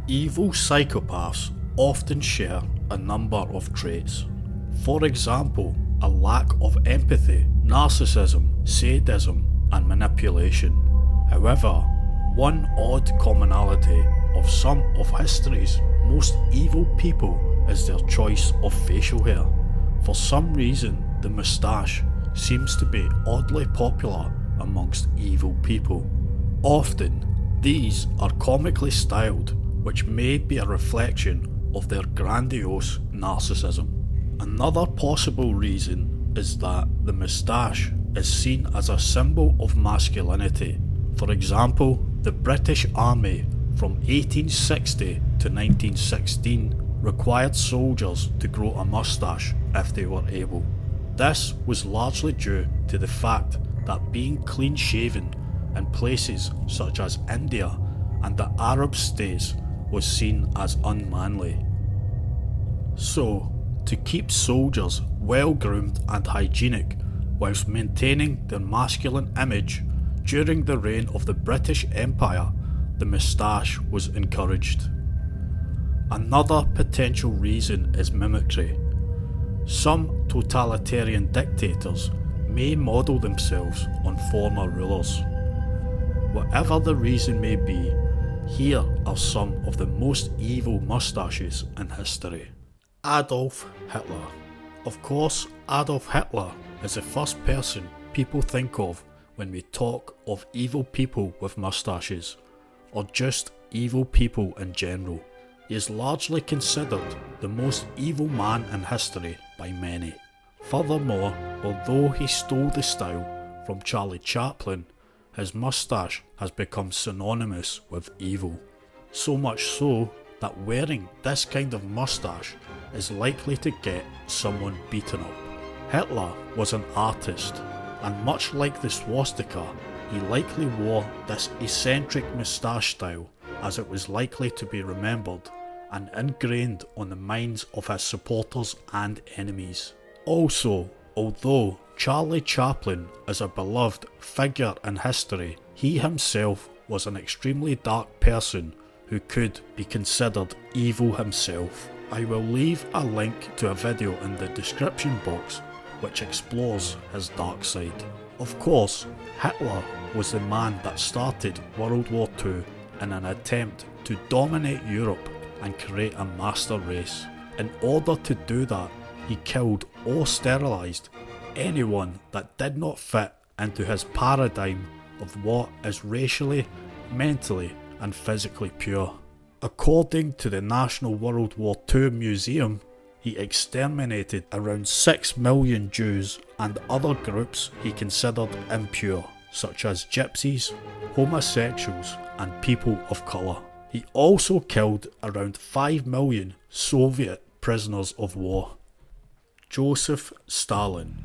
Evil psychopaths often share a number of traits. For example, a lack of empathy, narcissism, sadism, and manipulation. However, one odd commonality of some of history's most evil people is their choice of facial hair. For some reason, the moustache seems to be oddly popular amongst evil people. Often, these are comically styled, which may be a reflection of their grandiose narcissism. Another possible reason is that the moustache is seen as a symbol of masculinity. For example, the British Army from 1860 to 1916 required soldiers to grow a moustache if they were able. This was largely due to the fact that being clean-shaven in places such as India and the Arab states was seen as unmanly. So, to keep soldiers well-groomed and hygienic whilst maintaining their masculine image during the reign of the British Empire, the moustache was encouraged. Another potential reason is mimicry. Some totalitarian dictators may model themselves on former rulers. Whatever the reason may be, here are some of the most evil moustaches in history. Adolf Hitler. Of course, Adolf Hitler is the first person people think of when we talk of evil people with moustaches, or just evil people in general. He is largely considered the most evil man in history by many. Furthermore, although he stole the style from Charlie Chaplin, his moustache has become synonymous with evil. So much so that wearing this kind of moustache is likely to get someone beaten up. Hitler was an artist, and much like the swastika, he likely wore this eccentric moustache style as it was likely to be remembered and ingrained on the minds of his supporters and enemies. Also, although Charlie Chaplin is a beloved figure in history, he himself was an extremely dark person who could be considered evil himself. I will leave a link to a video in the description box which explores his dark side. Of course, Hitler was the man that started World War II in an attempt to dominate Europe and create a master race. In order to do that, he killed or sterilised anyone that did not fit into his paradigm of what is racially, mentally and physically pure. According to the National World War II Museum, he exterminated around 6 million Jews and other groups he considered impure, such as gypsies, homosexuals and people of colour. He also killed around 5 million Soviet prisoners of war. Joseph Stalin.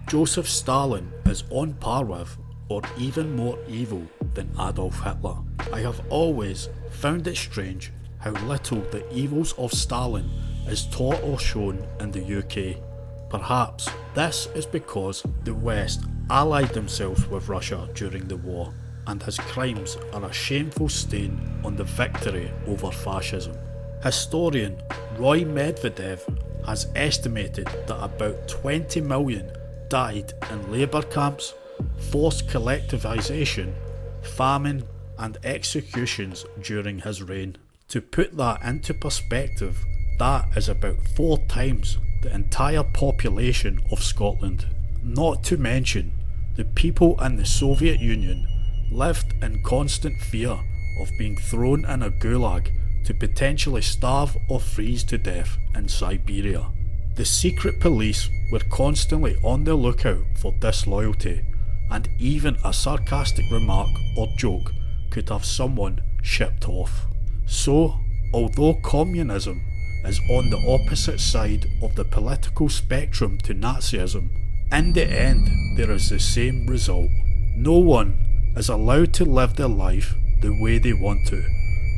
Joseph Stalin is on par with, or even more evil than Adolf Hitler. I have always found it strange how little the evils of Stalin is taught or shown in the UK. Perhaps this is because the West allied themselves with Russia during the war, and his crimes are a shameful stain on the victory over fascism. Historian Roy Medvedev has estimated that about 20 million died in labour camps, forced collectivisation, famine and executions during his reign. To put that into perspective, that is about 4 times the entire population of Scotland. Not to mention, the people in the Soviet Union lived in constant fear of being thrown in a gulag to potentially starve or freeze to death in Siberia. The secret police were constantly on the lookout for disloyalty, and even a sarcastic remark or joke could have someone shipped off. So, although communism is on the opposite side of the political spectrum to Nazism, in the end there is the same result. No one is allowed to live their life the way they want to,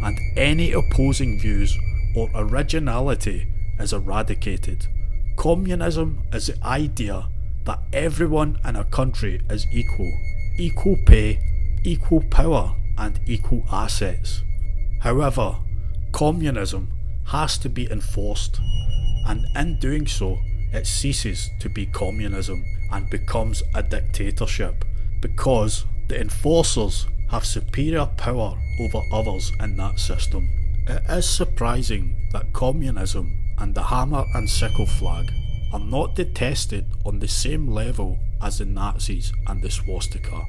and any opposing views or originality is eradicated. Communism is the idea that everyone in a country is equal pay, equal power and equal assets. However, Communism has to be enforced, and in doing so, it ceases to be communism and becomes a dictatorship, because the enforcers have superior power over others in that system. It is surprising that communism and the hammer and sickle flag are not detested on the same level as the Nazis and the swastika.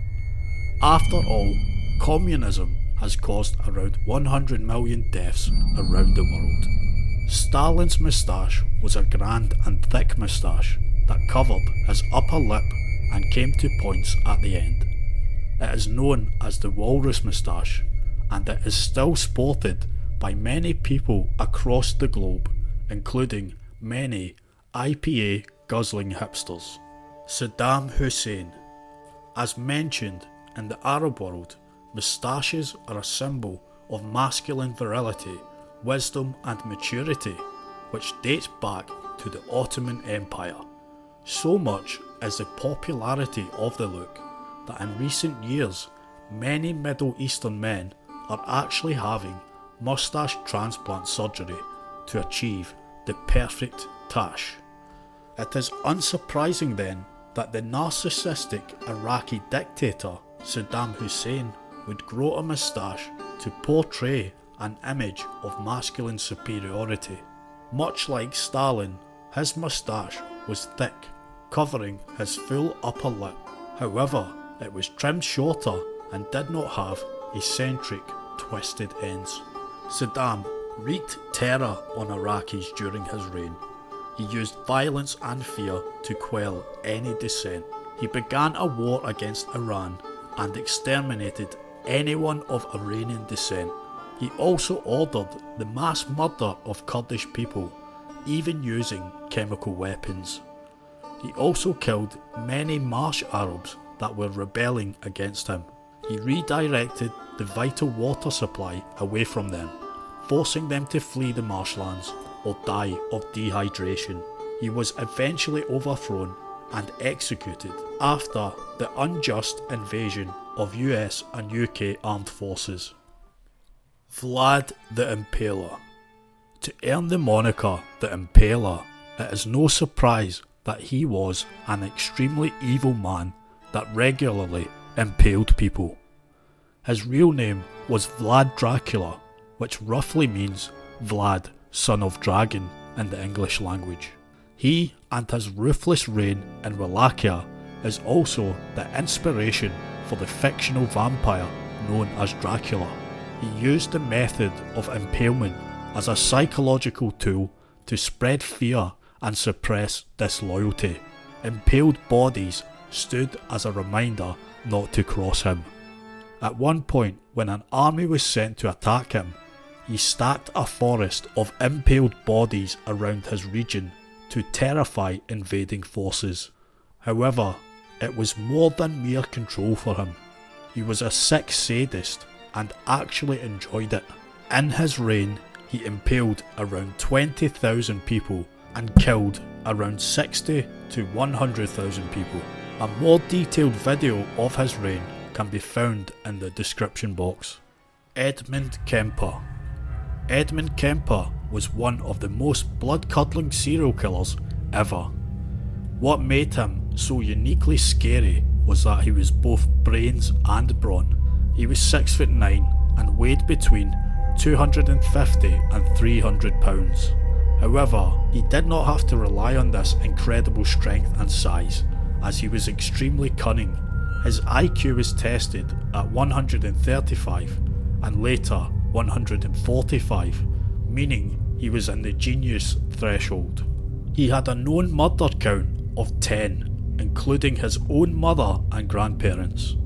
After all, communism has caused around 100 million deaths around the world. Stalin's moustache was a grand and thick moustache that covered his upper lip and came to points at the end. It is known as the walrus moustache, and it is still sported by many people across the globe, including many IPA guzzling hipsters. Saddam Hussein. As mentioned, in the Arab world, moustaches are a symbol of masculine virility, wisdom and maturity, which dates back to the Ottoman Empire. So much is the popularity of the look that in recent years many Middle Eastern men are actually having moustache transplant surgery to achieve the perfect tash. It is unsurprising then that the narcissistic Iraqi dictator Saddam Hussein would grow a moustache to portray an image of masculine superiority. Much like Stalin, his moustache was thick, covering his full upper lip. However, it was trimmed shorter and did not have eccentric, twisted ends. Saddam wreaked terror on Iraqis during his reign. He used violence and fear to quell any dissent. He began a war against Iran and exterminated anyone of Iranian descent. He also ordered the mass murder of Kurdish people, even using chemical weapons. He also killed many marsh Arabs that were rebelling against him. He redirected the vital water supply away from them, forcing them to flee the marshlands or die of dehydration. He was eventually overthrown and executed after the unjust invasion of US and UK armed forces. Vlad the Impaler. To earn the moniker the Impaler, it is no surprise that he was an extremely evil man that regularly impaled people. His real name was Vlad Dracula, which roughly means Vlad, son of dragon in the English language. He and his ruthless reign in Wallachia is also the inspiration for the fictional vampire known as Dracula. He used the method of impalement as a psychological tool to spread fear and suppress disloyalty. Impaled bodies stood as a reminder not to cross him. At one point, when an army was sent to attack him, he stacked a forest of impaled bodies around his region to terrify invading forces. However, it was more than mere control for him. He was a sick sadist and actually enjoyed it. In his reign, he impaled around 20,000 people and killed around 60 to 100,000 people. A more detailed video of his reign can be found in the description box. Edmund Kemper. Edmund Kemper was one of the most blood-curdling serial killers ever. What made him so uniquely scary was that he was both brains and brawn. He was 6'9" and weighed between 250 and 300 pounds. However, he did not have to rely on this incredible strength and size, as he was extremely cunning. His IQ was tested at 135 and later 145, meaning he was in the genius threshold. He had a known murder count of 10, including his own mother and grandparents.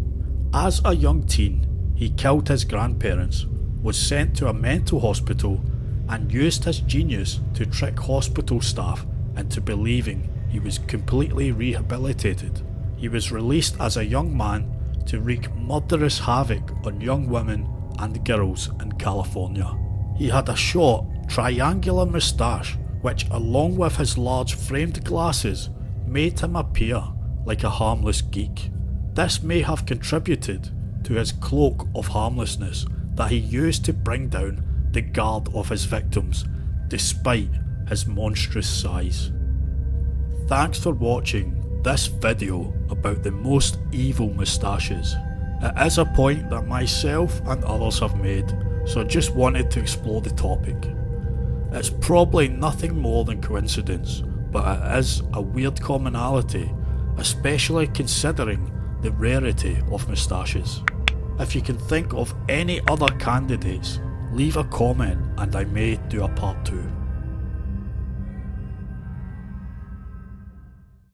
As a young teen, he killed his grandparents, was sent to a mental hospital, and used his genius to trick hospital staff into believing he was completely rehabilitated. He was released as a young man to wreak murderous havoc on young women and girls in California. He had a short, triangular moustache which, along with his large framed glasses, made him appear like a harmless geek. This may have contributed to his cloak of harmlessness that he used to bring down the guard of his victims, despite his monstrous size. Thanks for watching this video about the most evil moustaches. It is a point that myself and others have made, so I just wanted to explore the topic. It's probably nothing more than coincidence, but it is a weird commonality, especially considering the rarity of moustaches. If you can think of any other candidates, leave a comment and I may do a part 2.